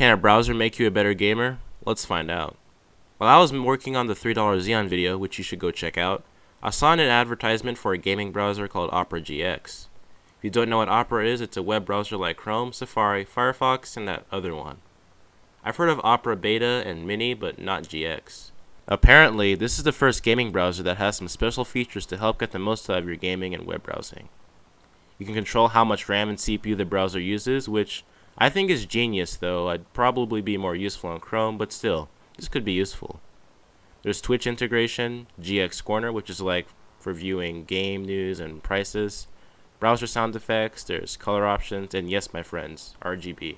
Can a browser make you a better gamer? Let's find out. While I was working on the $3 Xeon video, which you should go check out, I saw an advertisement for a gaming browser called Opera GX. If you don't know what Opera is, it's a web browser like Chrome, Safari, Firefox, and that other one. I've heard of Opera Beta and Mini, but not GX. Apparently, this is the first gaming browser that has some special features to help get the most out of your gaming and web browsing. You can control how much RAM and CPU the browser uses, which I think is genius, though I'd probably be more useful on Chrome, but still, this could be useful. There's Twitch integration, GX Corner, which is like for viewing game news and prices, browser sound effects, there's color options, and yes, my friends, RGB.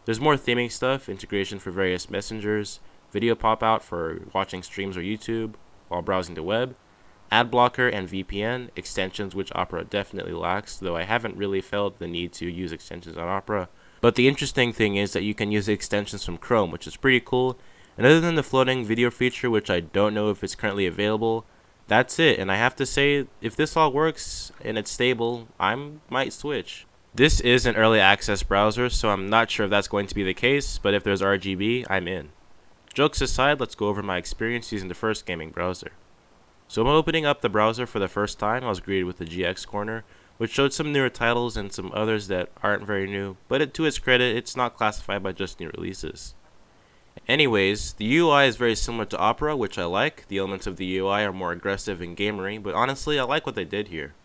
There's more theming stuff, integration for various messengers, video pop-out for watching streams or YouTube while browsing the web, ad blocker and VPN, extensions which Opera definitely lacks, though I haven't really felt the need to use extensions on Opera. But the interesting thing is that you can use extensions from Chrome, which is pretty cool, and other than the floating video feature, which I don't know if it's currently available, that's it. And I have to say, if this all works and it's stable, I might switch. This is an early access browser, so I'm not sure if that's going to be the case, but if there's RGB, I'm in. Jokes aside, let's go over my experience using the first gaming browser. So when opening up the browser for the first time, I was greeted with the GX Corner, which showed some newer titles and some others that aren't very new, but to its credit, it's not classified by just new releases. Anyways, the UI is very similar to Opera, which I like. The elements of the UI are more aggressive and gamery, but honestly, I like what they did here.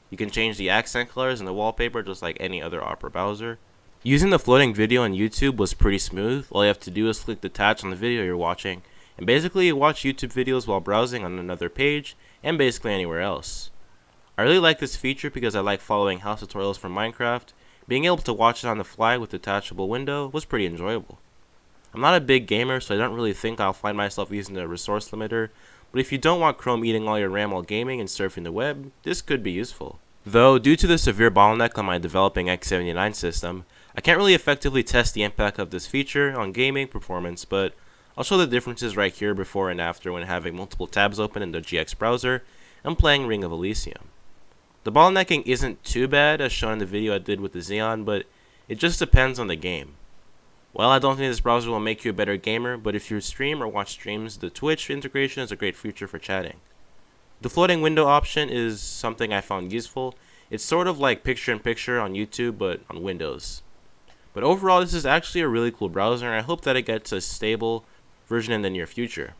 You can change the accent colors and the wallpaper just like any other Opera browser. Using the floating video on YouTube was pretty smooth. All you have to do is click detach on the video you're watching, and basically you watch YouTube videos while browsing on another page, and basically anywhere else. I really like this feature because I like following house tutorials from Minecraft. Being able to watch it on the fly with detachable window was pretty enjoyable. I'm not a big gamer, so I don't really think I'll find myself using the resource limiter, but if you don't want Chrome eating all your RAM while gaming and surfing the web, this could be useful. Though, due to the severe bottleneck on my developing X79 system, I can't really effectively test the impact of this feature on gaming performance, but I'll show the differences right here before and after when having multiple tabs open in the GX browser and playing Ring of Elysium. The bottlenecking isn't too bad as shown in the video I did with the Xeon, but it just depends on the game. Well, I don't think this browser will make you a better gamer, but if you stream or watch streams, the Twitch integration is a great feature for chatting. The floating window option is something I found useful. It's sort of like picture-in-picture on YouTube, but on Windows. But overall, this is actually a really cool browser, and I hope that it gets a stable version in the near future.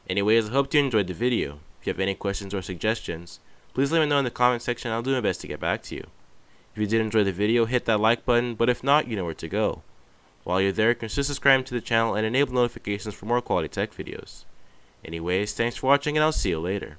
Anyways, I hope you enjoyed the video. If you have any questions or suggestions, please let me know in the comment section. I'll do my best to get back to you. If you did enjoy the video, hit that like button, but if not, you know where to go. While you're there, consider subscribing to the channel and enable notifications for more quality tech videos. Anyways, thanks for watching, and I'll see you later.